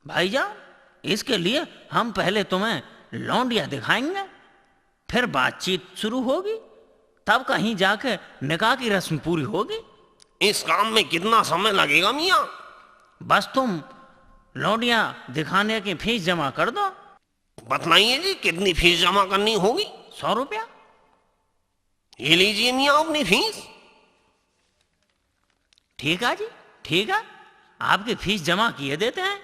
भाईजान, इसके लिए हम पहले तुम्हें लौंडिया दिखाएंगे, फिर बातचीत शुरू होगी, तब कहीं जाके निकाह की रस्म पूरी होगी। इस काम में कितना समय लगेगा मियाँ? बस तुम लौंडिया दिखाने की फीस जमा कर दो। बतलाइए जी, कितनी फीस जमा करनी होगी? 100 रुपया। ये लीजिए मियाँ अपनी फीस। ठीक है जी, ठीक है, आपकी फीस जमा किए देते हैं।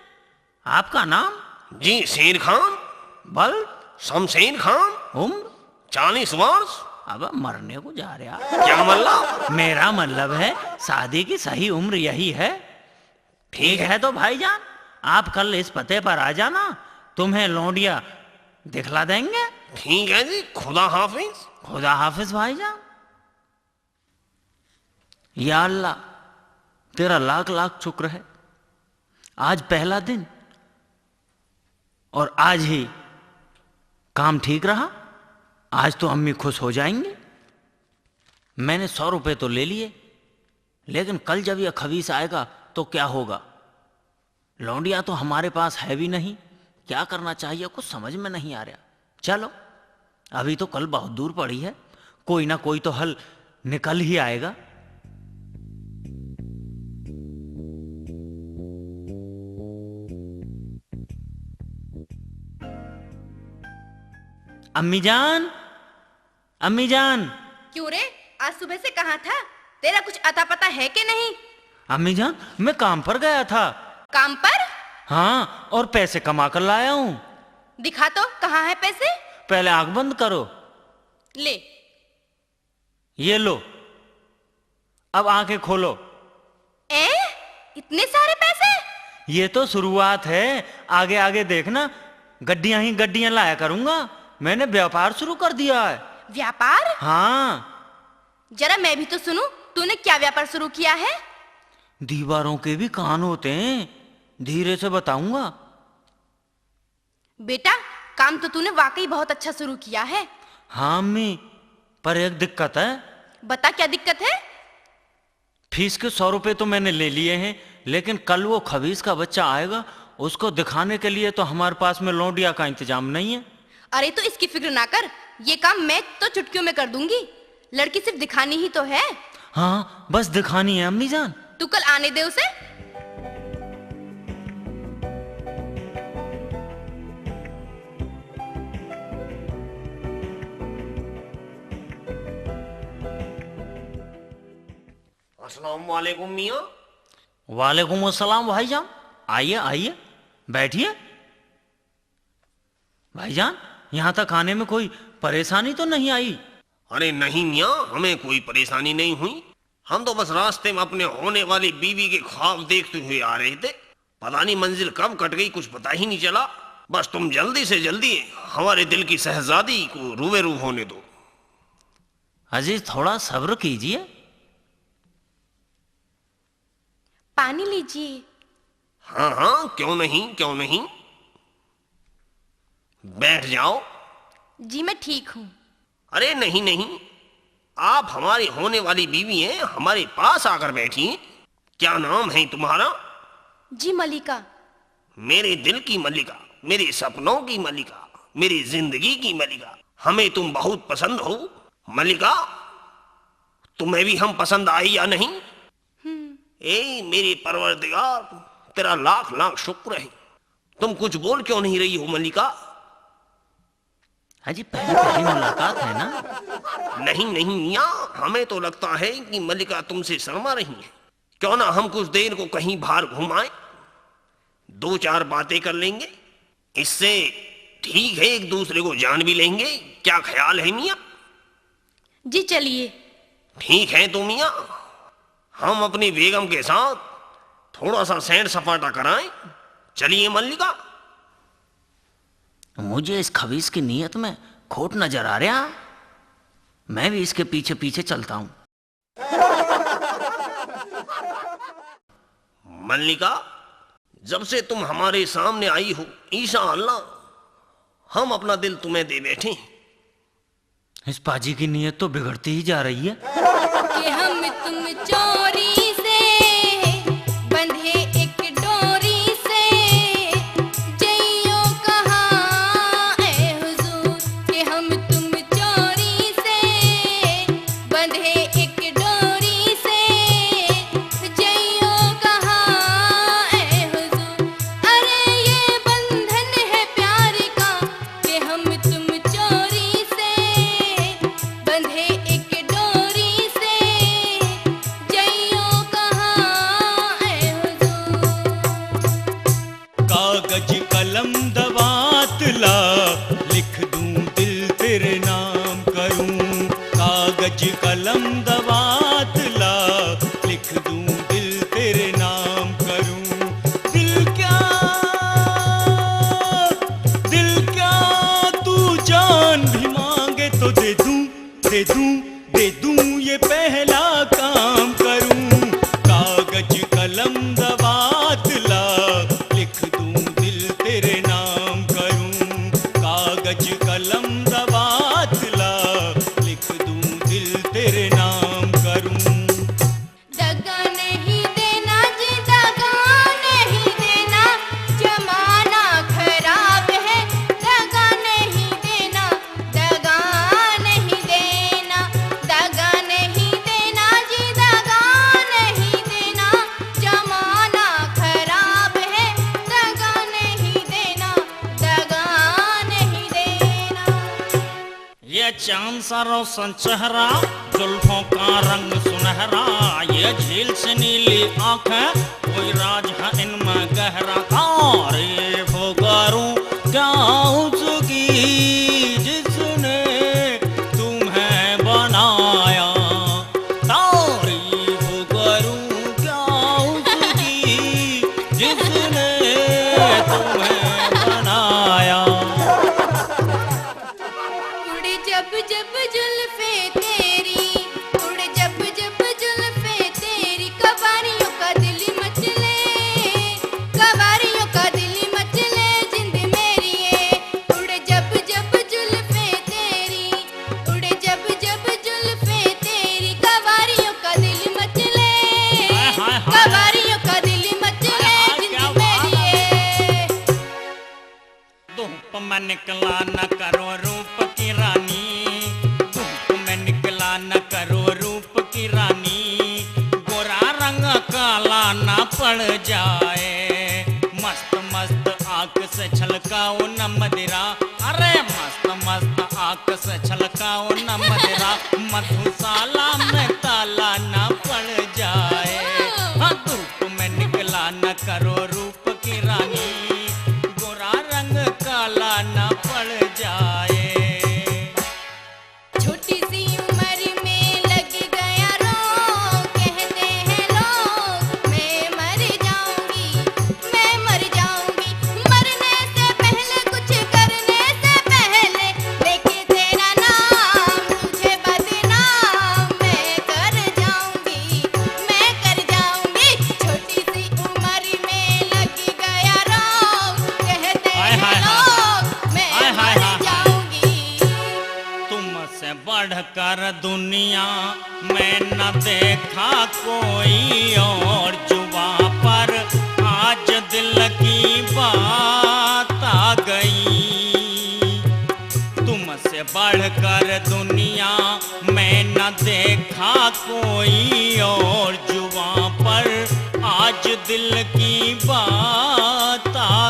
आपका नाम? जी शेर खान। बल? शमशेर खान। उम्र? 40 वर्ष। अब मरने को जा रहा। क्या मतलब? मेरा मतलब है शादी की सही उम्र यही है। ठीक है तो भाईजान, आप कल इस पते पर आ जाना, तुम्हें लौंडिया दिखला देंगे। ठीक है जी, खुदा हाफिज। खुदा हाफिज भाईजान। या अल्लाह, तेरा लाख लाख शुक्र है, आज पहला दिन और आज ही काम ठीक रहा। आज तो अम्मी खुश हो जाएंगे। मैंने 100 रुपए तो ले लिए, लेकिन कल जब यह खबीस आएगा तो क्या होगा? लौंडिया तो हमारे पास है भी नहीं, क्या करना चाहिए कुछ समझ में नहीं आ रहा। चलो, अभी तो कल बहुत दूर पड़ी है, कोई ना कोई तो हल निकल ही आएगा। अम्मी जान, अम्मी जान। क्यों रे, आज सुबह से कहाँ था? तेरा कुछ अता पता है कि नहीं? अम्मी जान, मैं काम पर गया था। काम पर? हाँ, और पैसे कमा कर लाया हूँ। दिखा तो, कहाँ है पैसे? पहले आंख बंद करो। ले। ये लो, अब आंखें खोलो। इतने सारे पैसे? ये तो शुरुआत है, आगे आगे देखना, गड्डियां ही गड्डियां लाया करूंगा। मैंने व्यापार शुरू कर दिया है। व्यापार? हाँ। जरा मैं भी तो सुनूं, तूने क्या व्यापार शुरू किया है? दीवारों के भी कान होते हैं, धीरे से बताऊंगा। बेटा, काम तो तूने वाकई बहुत अच्छा शुरू किया है। हाँ अम्मी, पर एक दिक्कत है। बता, क्या दिक्कत है? फीस के 100 रुपए तो मैंने ले लिए हैं, लेकिन कल वो खबीस का बच्चा आएगा, उसको दिखाने के लिए तो हमारे पास में लौंडिया का इंतजाम नहीं है। अरे तो इसकी फिक्र ना कर, ये काम मैं तो चुटकियों में कर दूंगी। लड़की सिर्फ दिखानी ही तो है। हाँ, बस दिखानी है अम्मी जान। तू कल आने दे उसे। अस्सलाम वालेकुम मियाँ। वालेकुम अस्सलाम भाईजान, आइए आइए, बैठिए। भाईजान, यहाँ तक आने में कोई परेशानी तो नहीं आई? अरे नहीं मियाँ, हमें कोई परेशानी नहीं हुई। हम तो बस रास्ते में अपने होने वाली बीवी के ख्वाब देखते हुए आ रहे थे। पता नहीं मंजिल कब कट गई, कुछ पता ही नहीं चला। बस तुम जल्दी से जल्दी हमारे दिल की शहजादी को रूबेरू होने दो। अजीज, थोड़ा सब्र कीजिए। पानी लीजिए। हाँ हाँ, क्यों नहीं क्यों नहीं, बैठ जाओ। जी मैं ठीक हूँ। अरे नहीं नहीं, आप हमारी होने वाली बीवी हैं, हमारे पास आकर बैठिए। क्या नाम है तुम्हारा? जी मलिका। मेरे दिल की मल्लिका, मेरे सपनों की मल्लिका, मेरी जिंदगी की मल्लिका, हमें तुम बहुत पसंद हो। मल्लिका, तुम्हें भी हम पसंद आए या नहीं? ए मेरे परवरदिगार, तेरा लाख लाख शुक्र है। तुम कुछ बोल क्यों नहीं रही हो मल्लिका? हाजी, पहली पहली मुलाकात है ना? नहीं नहीं मियाँ, हमें तो लगता है कि मल्लिका तुमसे शर्मा रही है। क्यों ना हम कुछ देर को कहीं बाहर घुमाएं, 2-4 बातें कर लेंगे, इससे ठीक है एक दूसरे को जान भी लेंगे। क्या ख्याल है मियाँ? जी चलिए। ठीक है तो मियाँ, हम अपनी बेगम के साथ थोड़ा सा सैर सपाटा कराएं। चलिए मल्लिका। मुझे इस खबीस की नीयत में खोट नजर आ रहा, मैं भी इसके पीछे पीछे चलता हूं। मल्लिका, जब से तुम हमारे सामने आई हो, इंशाअल्लाह हम अपना दिल तुम्हें दे बैठे। इस पाजी की नीयत तो बिगड़ती ही जा रही है। कि हम तुम चोरी से बंधे एक डोरी से, कागज कलम दवात ला, लिख दूं दिल तेरे नाम करूं। कागज कलम दवात ला, लिख दूं दिल तेरे नाम करूं। दिल क्या तू जान भी मांगे तो दे दूं, दे दूं, दे दूं, ये पहला काम करूं। कागज कलम दवात ला, लिख दूं दिल तेरे नाम करूं। कागज कलम दवात ला, लिख दूं दिल तेरे नाम करूं। दगा नहीं देना जी, दगा नहीं देना, जमाना खराब है। दगा नहीं देना, दगा नहीं देना, दगा नहीं देना जी, दगा नहीं देना, जमाना खराब है। दगा नहीं देना, दगा नहीं देना। ये चांद सा रोशन चेहरा, जुल्फों का रंग सुनहरा, ये झील से नीली आंखें, कोई राज है इनमें गहरा। तारीफ करूं क्या उसकी जिसने तुम्हें बनाया। तारीफ करूं क्या उसकी जिसने तुम्हें बनाया। उड़े जब जब जुल्फे तेरी, उड़े जब जब जुल्फे तेरी, कवारियों का दिल मचले, कवारियों का दिल मचले जिंद मेरी है। उड़े जब जब जुल्फे तेरी, उड़े जब जब जुल्फे तेरी, कवारियों का दिल मचले, कवारियों का दिल मचले जिंद मेरी है। धूप में निकला न करो रूप की रानी, धूप में निकला न करो रूप की रानी, गोरा रंग काला ना पड़ जाए। मस्त मस्त आंख से छलकाओ न मदिरा, अरे मस्त मस्त आंख से छलकाओ न मदिरा, मधुशाला में ताला ना पड़ जाए। हाँ, धूप में निकला न करो रूप की रानी, गोरा रंग काला ना पड़ जाए। छोटी सी उम्र में लग गया रोग, कहते हैं लोग मैं मर जाऊंगी, मैं मर जाऊंगी। मरने से पहले, कुछ करने से पहले, लेके तेरा नाम तुझे बदनाम मैं कर जाऊंगी, मैं कर जाऊंगी। छोटी सी उम्र में लग गया रोग, कहते हैं लोग मैं मर जाऊंगी। तुमसे बढ़कर दुनिया में न देखा कोई और, जुबां पर आज दिल की बात आ गई। तुमसे बढ़कर दुनिया में न देखा कोई और, जुबां पर आज दिल की बात आ